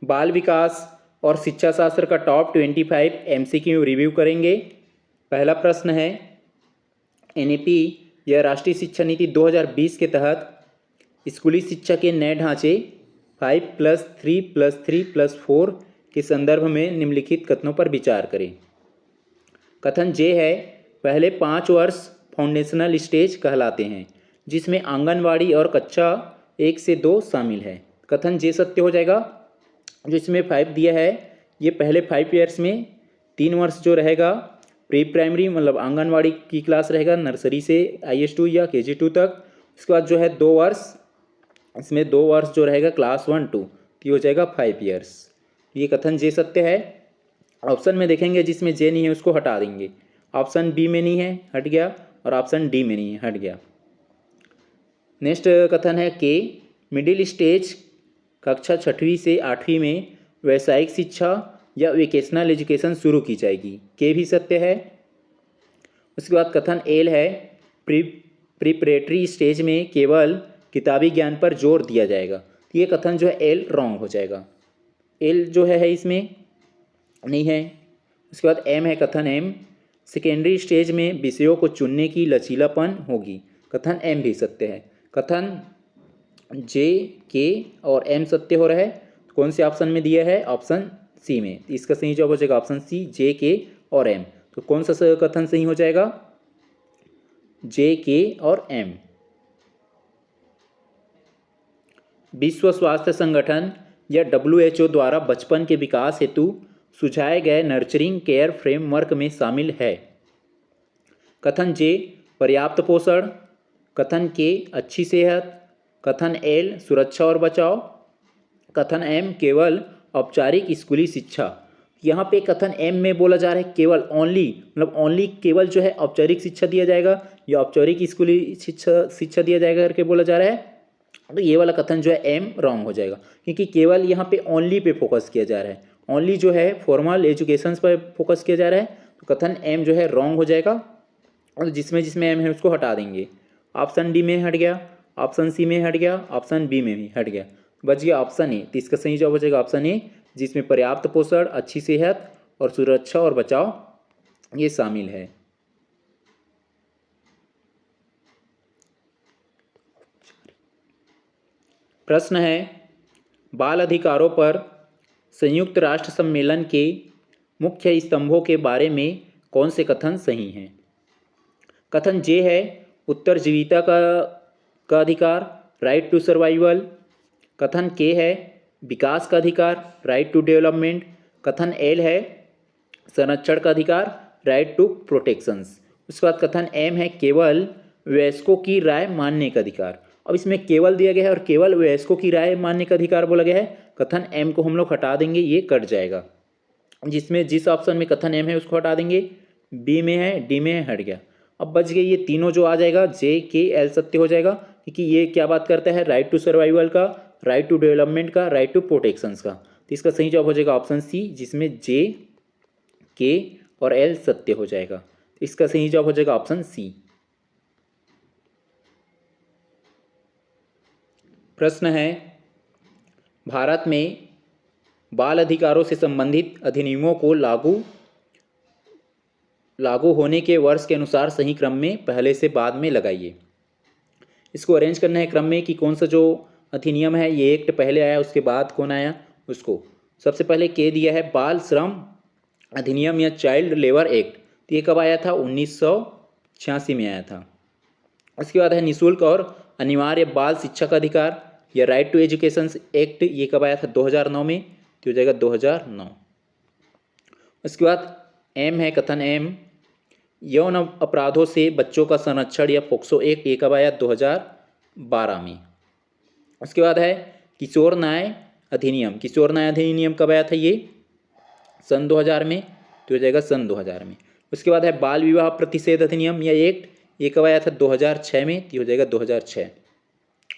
बाल विकास और शिक्षा शास्त्र का टॉप 25 MCQ रिव्यू करेंगे। पहला प्रश्न है, NEP या राष्ट्रीय शिक्षा नीति 2020 के तहत स्कूली शिक्षा के नए ढांचे 5+3+3+4 के संदर्भ में निम्नलिखित कथनों पर विचार करें। कथन जे है, पहले 5 वर्ष फाउंडेशनल स्टेज कहलाते हैं, जिसमें आंगनवाड़ी और कक्षा 1 से 2 शामिल है। कथन जे सत्य हो जाएगा। जो इसमें 5 दिया है, ये पहले 5 ईयर्स में 3 वर्ष जो रहेगा प्री प्राइमरी मतलब आंगनवाड़ी की क्लास रहेगा, नर्सरी से IS2 या KG2 तक। उसके बाद जो है 2 वर्ष, इसमें 2 वर्ष जो रहेगा क्लास 1-2, तो हो जाएगा 5 ईयर्स। ये कथन जे सत्य है। ऑप्शन में देखेंगे जिसमें जे नहीं है उसको हटा देंगे। ऑप्शन बी में नहीं है, हट गया, और ऑप्शन डी में नहीं है, हट गया। नेक्स्ट कथन है के मिडिल स्टेज कक्षा 6वीं से 8वीं में व्यावसायिक शिक्षा या वेकेशनल एजुकेशन शुरू की जाएगी। के भी सत्य है। उसके बाद कथन एल है, प्रिपरेटरी स्टेज में केवल किताबी ज्ञान पर जोर दिया जाएगा। तो ये कथन जो है एल रॉन्ग हो जाएगा। एल जो है इसमें नहीं है। उसके बाद एम है, कथन एम, सेकेंडरी स्टेज में विषयों को चुनने की लचीलापन होगी। कथन एम भी सत्य है। कथन जे, के और एम सत्य हो रहा है। कौन से ऑप्शन में दिया है? ऑप्शन सी में। इसका सही जवाब हो जाएगा ऑप्शन सी, जे, के और एम। तो कौन सा कथन सही हो जाएगा? जे, के और एम। विश्व स्वास्थ्य संगठन या WHO द्वारा बचपन के विकास हेतु सुझाए गए नर्चरिंग केयर फ्रेमवर्क में शामिल है। कथन जे, पर्याप्त पोषण। कथन के, अच्छी सेहत। कथन एल, सुरक्षा और बचाव। कथन एम, केवल औपचारिक स्कूली शिक्षा। यहाँ पे कथन एम में बोला जा रहा है केवल, ओनली, मतलब ओनली केवल जो है औपचारिक शिक्षा दिया जाएगा या औपचारिक स्कूली शिक्षा दिया जाएगा करके बोला जा रहा है। तो ये वाला कथन जो है एम रॉन्ग हो जाएगा, क्योंकि केवल यहाँ पे ओनली पे फोकस किया जा रहा है। ओनली जो है फॉर्मल एजुकेशन पर फोकस किया जा रहा है। तो कथन एम जो है रॉन्ग हो जाएगा, और जिसमें जिसमें एम है उसको हटा देंगे। ऑप्शन डी में हट गया, ऑप्शन सी में हट गया, ऑप्शन बी में भी हट गया, बच गया ऑप्शन ए। तो इसका सही जवाब हो जाएगा ऑप्शन ए, जिसमें पर्याप्त पोषण, अच्छी सेहत और सुरक्षा और बचाव ये शामिल है। प्रश्न है, बाल अधिकारों पर संयुक्त राष्ट्र सम्मेलन के मुख्य स्तंभों के बारे में कौन से कथन सही हैं? कथन जे है, उत्तरजीविता का अधिकार, राइट टू सर्वाइवल। कथन के है, विकास का अधिकार, राइट टू डेवलपमेंट। कथन एल है, संरक्षण का अधिकार, राइट टू प्रोटेक्शंस। उसके बाद कथन एम है, केवल वयस्कों की राय मानने का अधिकार। अब इसमें केवल दिया गया है और केवल वयस्कों की राय मानने का अधिकार बोला गया है। कथन एम को हम लोग हटा देंगे, ये कट जाएगा। जिसमें जिस ऑप्शन में कथन एम है उसको हटा देंगे। बी में है, डी में है, हट गया। अब बच गए ये तीनों जो आ जाएगा, जे, के, एल सत्य हो जाएगा, क्योंकि ये क्या बात करता है? राइट टू सर्वाइवल का, राइट टू डेवलपमेंट का, राइट टू प्रोटेक्शंस का। तो इसका सही जवाब हो जाएगा ऑप्शन सी, जिसमें जे, के और एल सत्य हो जाएगा। तो इसका सही जवाब हो जाएगा ऑप्शन सी। प्रश्न है, भारत में बाल अधिकारों से संबंधित अधिनियमों को लागू होने के वर्ष के अनुसार सही क्रम में पहले से बाद में लगाइए। इसको अरेंज करना है क्रम में कि कौन सा जो अधिनियम है ये एक्ट पहले आया उसके बाद कौन आया उसको। सबसे पहले के दिया है बाल श्रम अधिनियम या चाइल्ड लेबर एक्ट। तो ये कब आया था? 1986 में आया था। उसके बाद है निःशुल्क और अनिवार्य बाल शिक्षा का अधिकार या राइट टू एजुकेशन एक्ट। ये कब आया था? 2009 में। तो हो जाएगा 2009। उसके बाद एम है, कथन एम, यौन अपराधों से बच्चों का संरक्षण या पोक्सो एक्ट। ये कब आया? 2012 में। उसके बाद है किशोर न्याय अधिनियम। किशोर न्याय अधिनियम कब आया था? ये सन 2000 में। तो हो जाएगा सन 2000 में। उसके बाद है बाल विवाह प्रतिषेध अधिनियम या एक्ट। ये कब आया था? 2006 में। तो हो जाएगा 2006।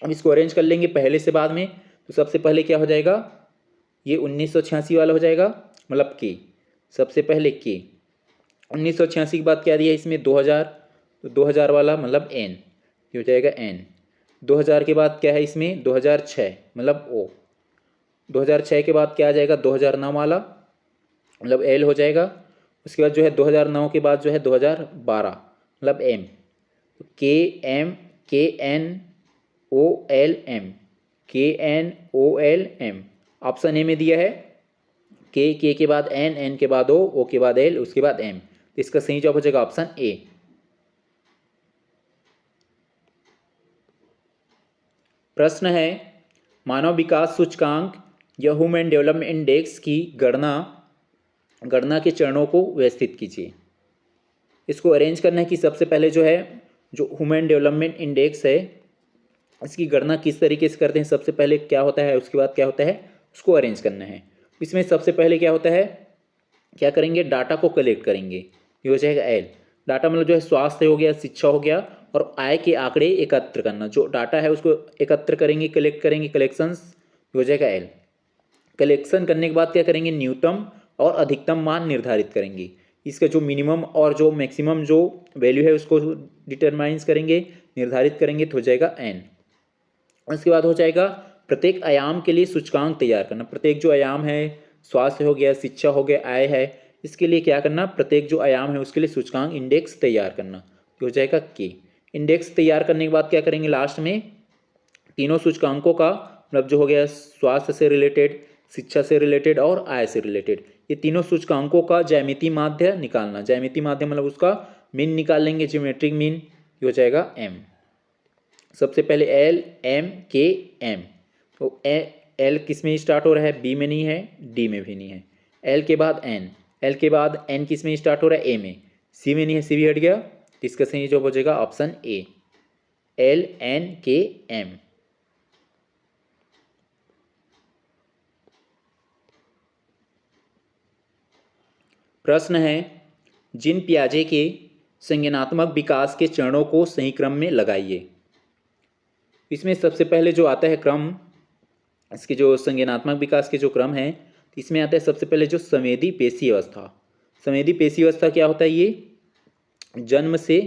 अब इसको अरेंज कर लेंगे पहले से बाद में। तो सबसे पहले क्या हो जाएगा? ये 1986 वाला हो जाएगा, मतलब के। सबसे पहले के 1986 के बाद क्या दिया इसमें? 2000। तो 2000 वाला मतलब एन, ये हो जाएगा एन। 2000 के बाद क्या है इसमें? 2006 मतलब ओ। 2006 के बाद क्या आ जाएगा 2009 वाला, मतलब एल हो जाएगा। उसके बाद जो है 2009 के बाद जो है 2012 मतलब M. K M, K N O L M, K N O L M option A में दिया है। के के बाद एन, एन के बाद ओ के बाद एल, उसके बाद एम। तो इसका सही जवाब हो जाएगा ऑप्शन ए। प्रश्न है मानव विकास सूचकांक या ह्यूमन डेवलपमेंट इंडेक्स की गणना के चरणों को व्यवस्थित कीजिए। इसको अरेंज करना है कि सबसे पहले जो है जो ह्यूमन डेवलपमेंट इंडेक्स है इसकी गणना किस तरीके से करते हैं, सबसे पहले क्या होता है, उसके बाद क्या होता है, उसको अरेंज करना है। इसमें सबसे पहले क्या होता है, क्या करेंगे, डाटा को कलेक्ट करेंगे। ये हो जाएगा एल। डाटा मतलब जो है स्वास्थ्य हो गया, शिक्षा हो गया और आय के आंकड़े एकत्र करना। जो डाटा है उसको एकत्र करेंगे, कलेक्ट करेंगे, कलेक्शंस हो जाएगा एल। कलेक्शन करने के बाद क्या करेंगे, न्यूनतम और अधिकतम मान निर्धारित करेंगे। इसका जो मिनिमम और जो मैक्सिमम जो वैल्यू है उसको डिटरमाइंस करेंगे, निर्धारित करेंगे, तो हो जाएगा एन। उसके बाद हो जाएगा प्रत्येक आयाम के लिए सूचकांक तैयार करना। प्रत्येक जो आयाम है, स्वास्थ्य हो गया, शिक्षा हो गया, आय है, इसके लिए क्या करना, प्रत्येक जो आयाम है उसके लिए सूचकांक इंडेक्स तैयार करना। तो हो जाएगा के। इंडेक्स तैयार करने के बाद क्या करेंगे, लास्ट में तीनों सूचकांकों का मतलब जो हो गया स्वास्थ्य से रिलेटेड, शिक्षा से रिलेटेड और आय से रिलेटेड, ये तीनों सूचकांकों का ज्यामितीय माध्य निकालना। ज्यामितीय माध्य मतलब उसका मीन निकाल लेंगे, ज्योमेट्रिक मीन। ये हो जाएगा एम। सबसे पहले एल एम के एम। तो एल किस में स्टार्ट हो रहा है, बी में नहीं है, डी में भी नहीं है। एल के बाद एन, एल के बाद एन किस में स्टार्ट हो रहा है, ए में। सी में नहीं है, सी भी हट गया। तो इसका सही जवाब हो जाएगा ऑप्शन ए, एल एन के एम। प्रश्न है जिन पियाजे के संज्ञानात्मक विकास के चरणों को सही क्रम में लगाइए। इसमें सबसे पहले जो आता है क्रम, इसके जो संज्ञानात्मक विकास के जो क्रम है, इसमें आता है सबसे पहले जो संवेदी पेशी अवस्था। संवेदी पेशी अवस्था क्या होता है, ये जन्म से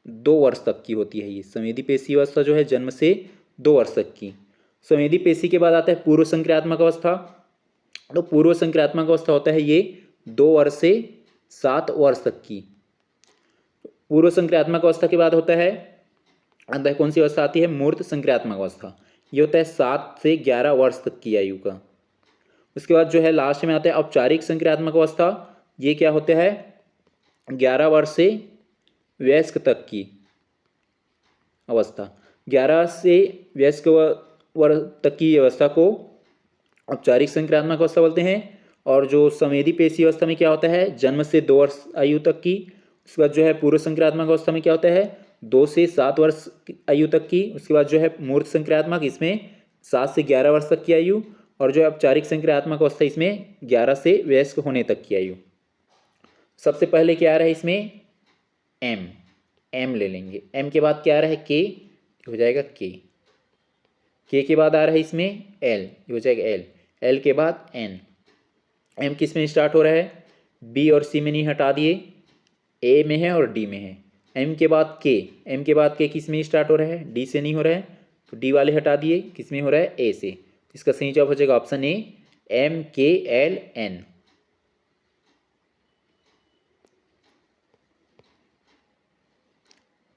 2 वर्ष तक की होती है। ये संवेदी पेशी अवस्था जो है जन्म से 2 वर्ष तक की। संवेदी पेशी के बाद आता है पूर्व संक्रियात्मक अवस्था। तो पूर्व संक्रियात्मक अवस्था होता है ये 2 वर्ष से 7 वर्ष तक की। पूर्व संक्रियात्मक अवस्था के बाद होता है अंत कौन सी अवस्था आती है, मूर्त संक्रियात्मक अवस्था। ये होता है 7 से 11 वर्ष तक की आयु का। उसके बाद जो है लास्ट में आता है औपचारिक संक्रियात्मक अवस्था। ये क्या होता है, 11 वर्ष से वयस्क तक की अवस्था। 11 से वयस्क वर्ष तक की अवस्था को औपचारिक संक्रियात्मक अवस्था बोलते हैं। और जो संवेदी पेशी अवस्था में क्या होता है, जन्म से 2 वर्ष आयु तक की। उसके बाद जो है पूर्व संक्रियात्मक अवस्था में क्या होता है, 2 से 7 वर्ष आयु तक की। उसके बाद जो है मूर्त संक्रियात्मक, इसमें 7 से 11 वर्ष तक की आयु। और जो है औपचारिक संक्रियात्मक अवस्था, इसमें 11 से वयस्क होने तक की आयु। सबसे पहले क्या आ रहा है इसमें, एम। एम ले लेंगे। एम के बाद क्या आ रहा है, के, हो जाएगा के के बाद आ रहा है इसमें एल, हो जाएगा एल। एल के बाद एन। एम किस में स्टार्ट हो रहा है, बी और सी में नहीं, हटा दिए, ए में है और डी में है। एम के बाद के, एम के बाद के किस में स्टार्ट हो रहा है, डी से नहीं हो रहा है, तो डी वाले हटा दिए, किस में हो रहा है, ए से। इसका सही जवाब हो जाएगा ऑप्शन ए, एम के एल एन।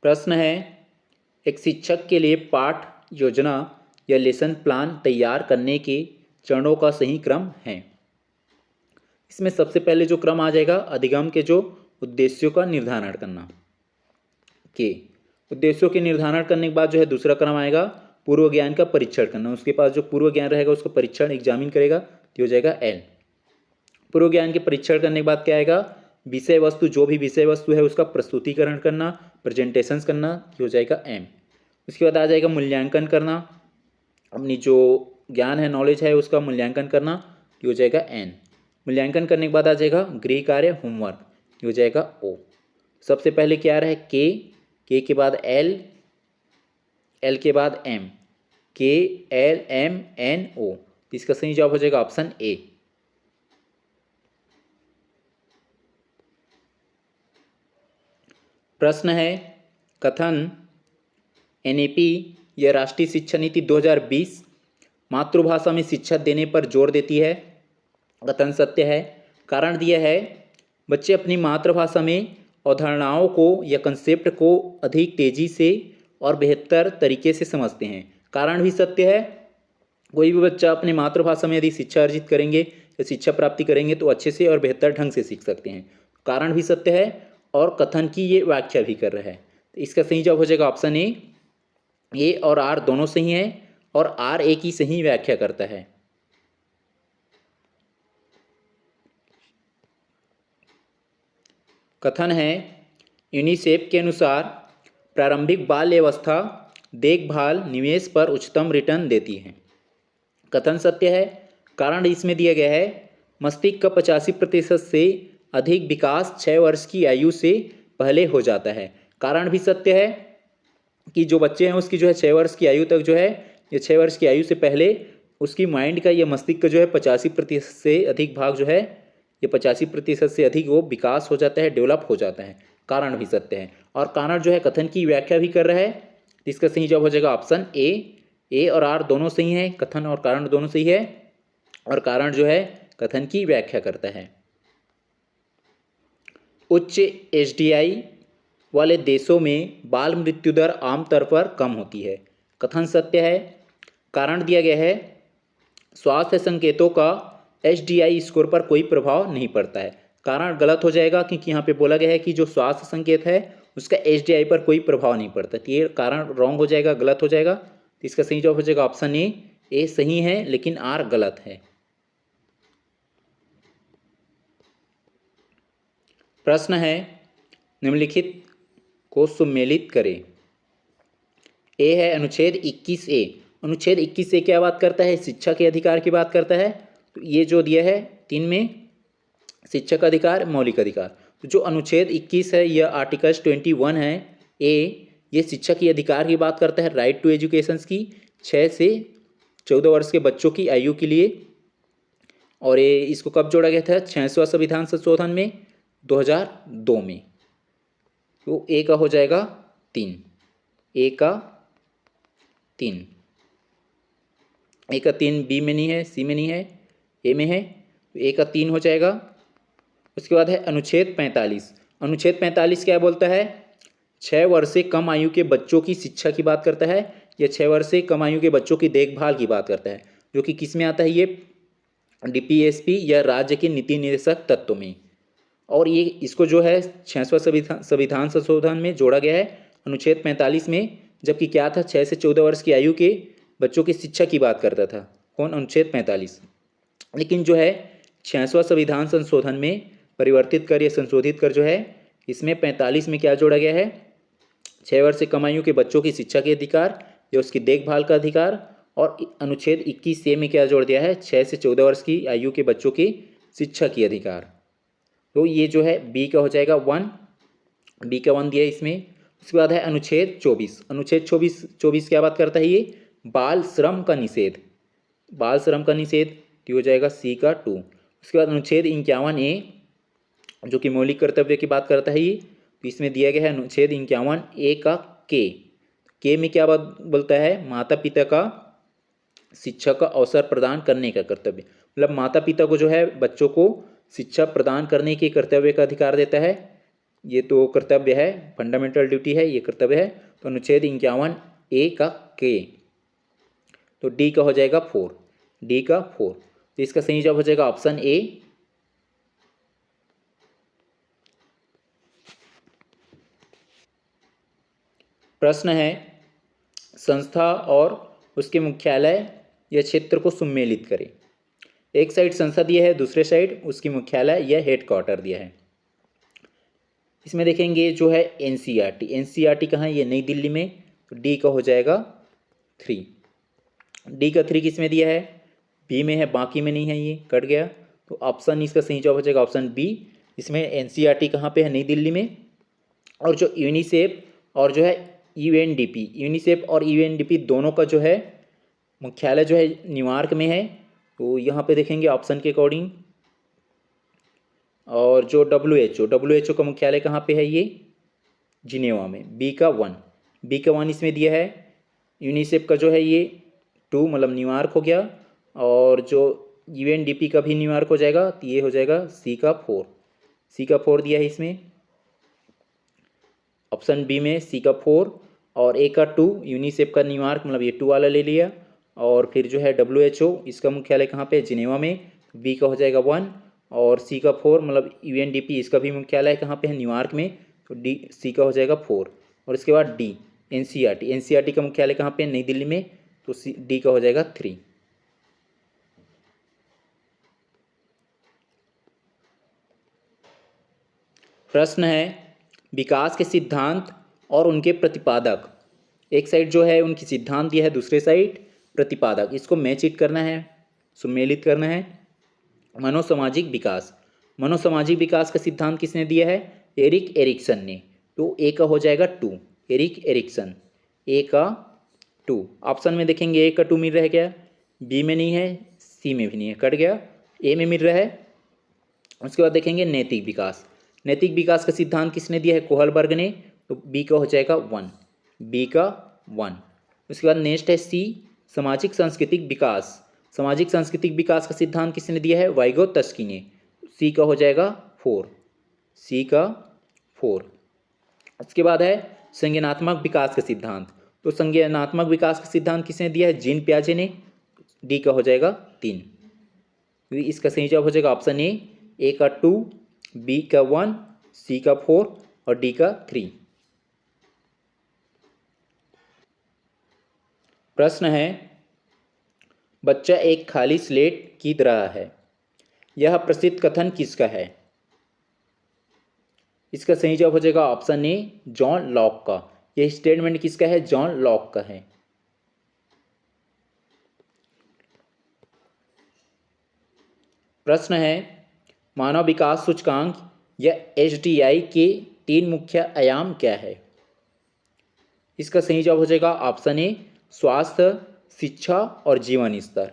प्रश्न है एक शिक्षक के लिए पाठ योजना या लेसन प्लान तैयार करने के चरणों का सही क्रम है। इसमें सबसे पहले जो क्रम आ जाएगा, अधिगम के जो उद्देश्यों का निर्धारण करना। के उद्देश्यों के निर्धारण करने के बाद जो है दूसरा क्रम आएगा पूर्व ज्ञान का परीक्षण करना। उसके पास जो पूर्व ज्ञान रहेगा उसका परीक्षण एग्जामिन करेगा, तो हो जाएगा एल। पूर्व ज्ञान के परीक्षण करने के बाद क्या आएगा, विषय वस्तु, जो भी विषय वस्तु है उसका प्रस्तुतिकरण करना, प्रेजेंटेशंस करना, हो जाएगा एम। उसके बाद आ जाएगा मूल्यांकन करना, अपनी जो ज्ञान है, नॉलेज है, उसका मूल्यांकन करना, हो जाएगा एन। मूल्यांकन करने के बाद आ जाएगा गृह कार्य, होमवर्क, हो जाएगा ओ। सबसे पहले क्या आ रहा है, के के बाद एल, एल के बाद एम, के एल एम एन ओ। इसका सही जवाब हो जाएगा ऑप्शन ए। प्रश्न है कथन एनईपी या राष्ट्रीय शिक्षा नीति 2020 मातृभाषा में शिक्षा देने पर जोर देती है। कथन सत्य है। कारण दिया है, बच्चे अपनी मातृभाषा में अवधारणाओं को या कंसेप्ट को अधिक तेजी से और बेहतर तरीके से समझते हैं। कारण भी सत्य है। कोई भी बच्चा अपनी मातृभाषा में यदि शिक्षा अर्जित करेंगे या शिक्षा प्राप्ति करेंगे तो अच्छे से और बेहतर ढंग से सीख सकते हैं। कारण भी सत्य है और कथन की ये व्याख्या भी कर रहा है। तो इसका सही जवाब हो जाएगा ऑप्शन ए और आर दोनों सही हैं और आर ए की सही व्याख्या करता है। कथन है, यूनिसेफ के अनुसार प्रारंभिक बाल्यावस्था देखभाल निवेश पर उच्चतम रिटर्न देती है। कथन सत्य है। कारण इसमें दिया गया है, मस्तिष्क का 85% से अधिक विकास 6 वर्ष की आयु से पहले हो जाता है। कारण भी सत्य है कि जो बच्चे हैं उसकी जो है 6 वर्ष की आयु तक जो है, ये 6 वर्ष की आयु से पहले उसकी माइंड का या मस्तिष्क का जो है 85% से अधिक भाग जो है, ये 85% से अधिक वो विकास हो जाता है, डेवलप हो जाता है। कारण भी सत्य है और कारण जो है कथन की व्याख्या भी कर रहा है। इसका सही जवाब हो जाएगा ऑप्शन ए और आर दोनों सही हैं। कथन और कारण दोनों सही है और कारण जो है कथन की व्याख्या करता है। उच्च एचडीआई वाले देशों में बाल मृत्यु दर आमतौर पर कम होती है। कथन सत्य है। कारण दिया गया है, स्वास्थ्य संकेतों का एचडीआई स्कोर पर कोई प्रभाव नहीं पड़ता है। कारण गलत हो जाएगा क्योंकि यहाँ पे बोला गया है कि जो स्वास्थ्य संकेत है उसका एचडीआई पर कोई प्रभाव नहीं पड़ता। तो ये कारण रॉन्ग हो जाएगा, गलत हो जाएगा। तो इसका सही जवाब हो जाएगा ऑप्शन ए सही है लेकिन आर गलत है। प्रश्न है, निम्नलिखित को सम्मिलित करें। ए है अनुच्छेद 21A। अनुच्छेद 21A क्या बात करता है? शिक्षा के अधिकार की बात करता है। तो ये जो दिया है 3 में, शिक्षा का अधिकार, मौलिक अधिकार। तो जो अनुच्छेद 21 है यह आर्टिकल्स 21 है ए, ये शिक्षा के अधिकार की बात करता है, राइट टू एजुकेशन की, 6 से 14 वर्ष के बच्चों की आयु के लिए। और ये इसको कब जोड़ा गया था? 66वां संविधान संशोधन में 2002 में। तो ए का हो जाएगा 3, ए का 3, ए का 3 बी में नहीं है, सी में नहीं है, ए में है, तो ए का 3 हो जाएगा। उसके बाद है अनुच्छेद 45। अनुच्छेद 45 क्या बोलता है? 6 वर्ष से कम आयु के बच्चों की शिक्षा की बात करता है या 6 वर्ष से कम आयु के बच्चों की देखभाल की बात करता है, जो कि किस में आता है? ये डीपीएसपी या राज्य के नीति निर्देशक तत्व में। और ये इसको जो है 66वां संविधान संशोधन में जोड़ा गया है अनुच्छेद 45 में, जबकि क्या था? 6 से 14 वर्ष की आयु के बच्चों की शिक्षा की बात करता था। कौन? अनुच्छेद 45। लेकिन जो है 66वां संविधान संशोधन में परिवर्तित कर या संशोधित कर जो है, इसमें 45 में क्या जोड़ा गया है? 6 वर्ष से कम आयु के बच्चों की शिक्षा के अधिकार या उसकी देखभाल का अधिकार। और अनुच्छेद 21A में क्या जोड़ दिया है? 6 से 14 वर्ष की आयु के बच्चों की शिक्षा की अधिकार। तो ये जो है बी का हो जाएगा 1, बी का 1 दिया है इसमें। उसके बाद है अनुच्छेद 24। अनुच्छेद 24 क्या बात करता है? ये बाल श्रम का निषेध, बाल श्रम का निषेध, तो हो जाएगा सी का 2। उसके बाद अनुच्छेद 51A जो कि मौलिक कर्तव्य की बात करता है, ये तो इसमें दिया गया है अनुच्छेद 51A का के में क्या बात बोलता है? माता पिता का शिक्षा का अवसर प्रदान करने का कर्तव्य। मतलब माता पिता को जो है बच्चों को शिक्षा प्रदान करने के कर्तव्य का अधिकार देता है। ये तो कर्तव्य है, फंडामेंटल ड्यूटी है, ये कर्तव्य है। तो अनुच्छेद 51A का के, तो डी का हो जाएगा 4, डी का 4। तो इसका सही जवाब हो जाएगा ऑप्शन ए। प्रश्न है, संस्था और उसके मुख्यालय या क्षेत्र को सम्मिलित करें। एक साइड संस्था दिया है, दूसरे साइड उसकी मुख्यालय या हेडक्वार्टर दिया है। इसमें देखेंगे जो है एनसीईआरटी, एनसीईआरटी कहाँ है? ये नई दिल्ली में। तो डी का हो जाएगा 3, डी का 3 किस में दिया है? बी में है, बाकी में नहीं है, ये कट गया। तो ऑप्शन इसका सही जवाब हो जाएगा ऑप्शन बी। इसमें एनसीईआरटी कहाँ पे है? नई दिल्ली में। और जो यूनिसेफ और जो है यूएनडीपी, यूनिसेफ और यूएनडीपी दोनों का जो है मुख्यालय जो है न्यूयॉर्क में है। तो यहाँ पे देखेंगे ऑप्शन के अकॉर्डिंग। और जो डब्ल्यूएचओ का मुख्यालय कहाँ पे है? ये जिनेवा में। बी का 1 इसमें दिया है। यूनिसेफ का जो है ये 2 मतलब न्यूयॉर्क हो गया, और जो UNDP का भी न्यूयॉर्क हो जाएगा, तो ये हो जाएगा सी का 4। सी का 4 दिया है इसमें, ऑप्शन बी में सी का 4, और ए का 2 यूनिसेफ का न्यूयॉर्क मतलब ये 2 वाला ले लिया, और फिर जो है WHO इसका मुख्यालय कहाँ पे, जिनेवा में, बी का हो जाएगा 1, और सी का 4 मतलब UNDP इसका भी मुख्यालय कहाँ पे है, न्यूयॉर्क में, तो डी सी का हो जाएगा 4, और इसके बाद डी NCERT का मुख्यालय कहाँ पे, नई दिल्ली में, तो डी का हो जाएगा 3। प्रश्न है विकास के सिद्धांत और उनके प्रतिपादक। एक साइड जो है उनकी सिद्धांत दिया है, दूसरे साइड प्रतिपादक, इसको मैचिट करना है, सुमेलित करना है। मनोसामाजिक विकास, मनोसामाजिक विकास का सिद्धांत किसने दिया है, एरिक एरिक्सन ने, तो ए का हो जाएगा 2, एरिक एरिक्सन, ए का 2। ऑप्शन में देखेंगे ए का 2 मिल रहा है क्या, बी में नहीं है, सी में भी नहीं है, कट गया, ए में मिल रहा है। उसके बाद देखेंगे नैतिक विकास, नैतिक विकास का सिद्धांत किसने दिया है, कोहलबर्ग ने, तो बी का हो जाएगा 1, बी का 1। उसके बाद नेक्स्ट है सी, सामाजिक सांस्कृतिक विकास, सामाजिक सांस्कृतिक विकास का सिद्धांत किसने दिया है, वाइगोत्स्की ने, सी का हो जाएगा 4, सी का 4। उसके बाद है संज्ञानात्मक विकास का सिद्धांत, तो संज्ञानात्मक विकास का सिद्धांत किसने दिया है, जीन पियाजे ने, डी का हो जाएगा 3। इसका सही जवाब हो जाएगा ऑप्शन ए का 2, बी का 1, सी का 4 और डी का 3। प्रश्न है बच्चा एक खाली स्लेट कीद रहा है, यह प्रसिद्ध कथन किसका है। इसका सही जवाब हो जाएगा ऑप्शन ए, जॉन लॉक का। यह स्टेटमेंट किसका है, जॉन लॉक का है। प्रश्न है मानव विकास सूचकांक या HDI के 3 मुख्य आयाम क्या है। इसका सही जवाब हो जाएगा ऑप्शन ए, स्वास्थ्य, शिक्षा और जीवन स्तर।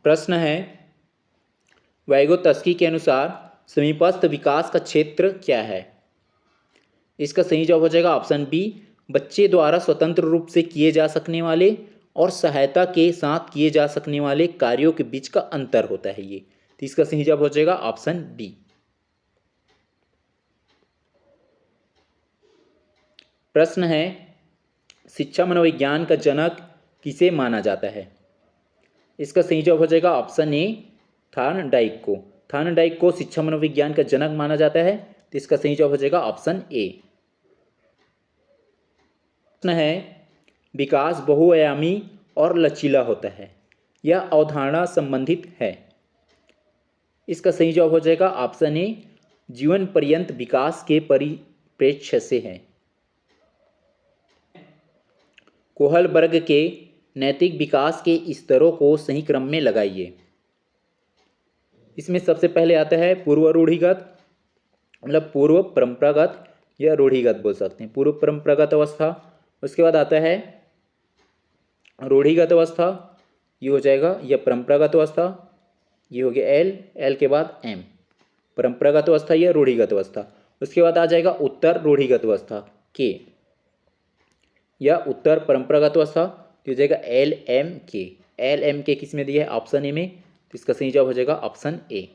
प्रश्न है वाइगोत्स्की के अनुसार समीपस्थ विकास का क्षेत्र क्या है। इसका सही जवाब हो जाएगा ऑप्शन बी, बच्चे द्वारा स्वतंत्र रूप से किए जा सकने वाले और सहायता के साथ किए जा सकने वाले कार्यों के बीच का अंतर होता है ये, तो इसका सही जवाब हो जाएगा ऑप्शन डी। प्रश्न है शिक्षा मनोविज्ञान का जनक किसे माना जाता है। इसका सही जवाब हो जाएगा ऑप्शन ए, थॉर्नडाइक को। थॉर्नडाइक को शिक्षा मनोविज्ञान का जनक माना जाता है, तो इसका सही जवाब हो जाएगा ऑप्शन ए। प्रश्न है विकास बहुआयामी और लचीला होता है, यह अवधारणा संबंधित है। इसका सही जवाब हो जाएगा ऑप्शन ए, जीवन पर्यंत विकास के परिप्रेक्ष्य से है। कोहलबर्ग के नैतिक विकास के स्तरों को सही क्रम में लगाइए। इसमें सबसे पहले आता है पूर्व रूढ़िगत, मतलब पूर्व परंपरागत या रूढ़िगत बोल सकते हैं, पूर्व परंपरागत अवस्था। उसके बाद आता है रूढ़िगत अवस्था, ये हो जाएगा, या परंपरागत अवस्था, ये हो गया एल के बाद एम, परंपरागत अवस्था या रूढ़िगत अवस्था। उसके बाद आ जाएगा उत्तर रूढ़िगत अवस्था के, या उत्तर परंपरागत अवस्था, तो हो जाएगा LM के किस में दिया है, ऑप्शन ए में, तो इसका सही जवाब हो जाएगा ऑप्शन ए।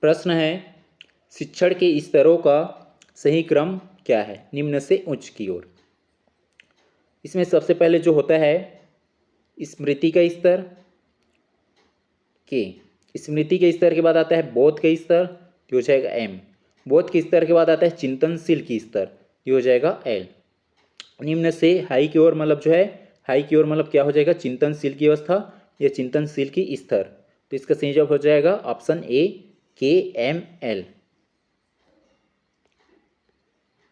प्रश्न है शिक्षण के स्तरों का सही क्रम क्या है, निम्न से उच्च की ओर। इसमें सबसे पहले जो होता है स्मृति का स्तर के, स्मृति के स्तर के बाद आता है बोध का स्तर, तो हो जाएगा एम। बोध के स्तर के बाद आता है चिंतनशील की स्तर, ये हो जाएगा एल। निम्न से हाई की ओर मतलब जो है, हाई की ओर मतलब क्या हो जाएगा, चिंतनशील की अवस्था या चिंतनशील की स्तर, तो इसका सही जवाब हो जाएगा ऑप्शन ए, KML।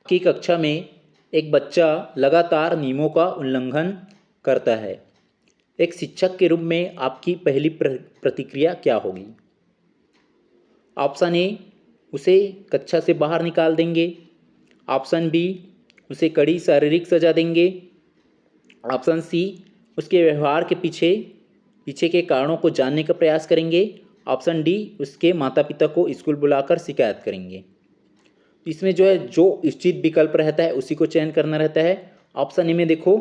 की कक्षा में एक बच्चा लगातार नियमों का उल्लंघन करता है, एक शिक्षक के रूप में आपकी पहली प्रतिक्रिया क्या होगी। ऑप्शन ए, उसे कक्षा से बाहर निकाल देंगे। ऑप्शन बी, उसे कड़ी शारीरिक सजा देंगे। ऑप्शन सी, उसके व्यवहार के पीछे के कारणों को जानने का प्रयास करेंगे। ऑप्शन डी, उसके माता पिता को स्कूल बुलाकर शिकायत करेंगे। तो इसमें जो है जो उचित विकल्प रहता है उसी को चयन करना रहता है। ऑप्शन ए में देखो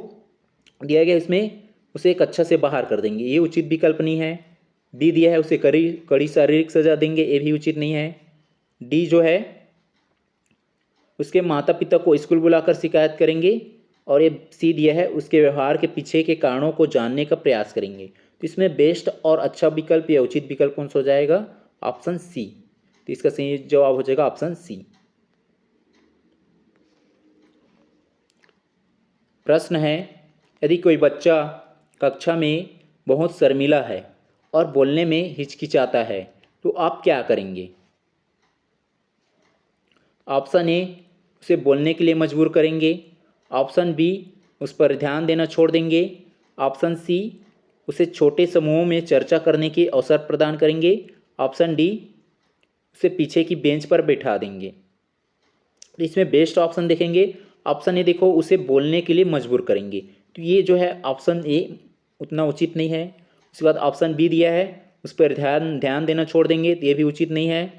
दिया गया, इसमें उसे एक अच्छा से बाहर कर देंगे, ये उचित विकल्प नहीं है। डी दिया है उसे कड़ी कड़ी शारीरिक सजा देंगे, ये भी उचित नहीं है। डी जो है उसके माता पिता को स्कूल बुलाकर शिकायत करेंगे। और ये सी दिया है उसके व्यवहार के पीछे के कारणों को जानने का प्रयास करेंगे। तो इसमें बेस्ट और अच्छा विकल्प या उचित विकल्प कौन सा हो जाएगा? Option C. तो इसका सही जवाब हो जाएगा ऑप्शन सी। प्रश्न है, यदि कोई बच्चा कक्षा में बहुत शर्मीला है और बोलने में हिचकिचाता है तो आप क्या करेंगे? ऑप्शन ए उसे बोलने के लिए मजबूर करेंगे। ऑप्शन बी उस पर ध्यान देना छोड़ देंगे। ऑप्शन सी उसे छोटे समूहों में चर्चा करने के अवसर प्रदान करेंगे। ऑप्शन डी उसे पीछे की बेंच पर बैठा देंगे। तो इसमें बेस्ट ऑप्शन देखेंगे, ऑप्शन ए देखो उसे बोलने के लिए मजबूर करेंगे, तो ये जो है ऑप्शन ए उतना उचित नहीं है। उसके बाद ऑप्शन बी दिया है उस पर ध्यान देना छोड़ देंगे, तो ये भी उचित नहीं है।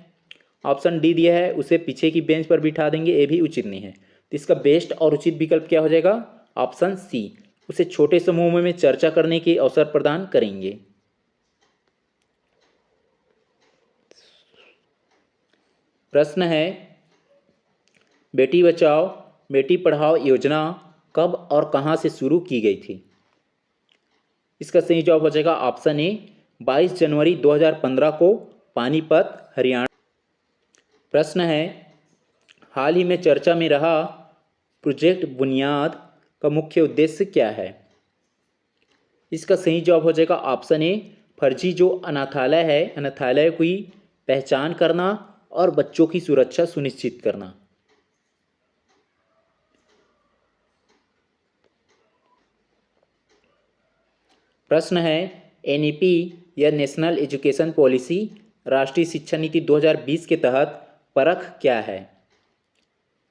ऑप्शन डी दिया है उसे पीछे की बेंच पर बिठा देंगे, ये भी उचित नहीं है। तो इसका बेस्ट और उचित विकल्प क्या हो जाएगा? ऑप्शन सी, उसे छोटे समूहों में चर्चा करने के अवसर प्रदान करेंगे। प्रश्न है, बेटी बचाओ बेटी पढ़ाओ योजना कब और कहां से शुरू की गई थी? इसका सही जवाब हो जाएगा ऑप्शन ए 22 जनवरी 2015 को पानीपत, हरियाणा। प्रश्न है, हाल ही में चर्चा में रहा प्रोजेक्ट बुनियाद का मुख्य उद्देश्य क्या है? इसका सही जवाब हो जाएगा ऑप्शन ए फर्जी जो अनाथालय है, अनाथालय की पहचान करना और बच्चों की सुरक्षा सुनिश्चित करना। प्रश्न है, एनईपी या नेशनल एजुकेशन पॉलिसी राष्ट्रीय शिक्षा नीति 2020 के तहत परख क्या है?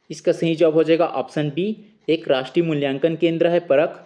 इसका सही जवाब हो जाएगा ऑप्शन बी एक राष्ट्रीय मूल्यांकन केंद्र है परख।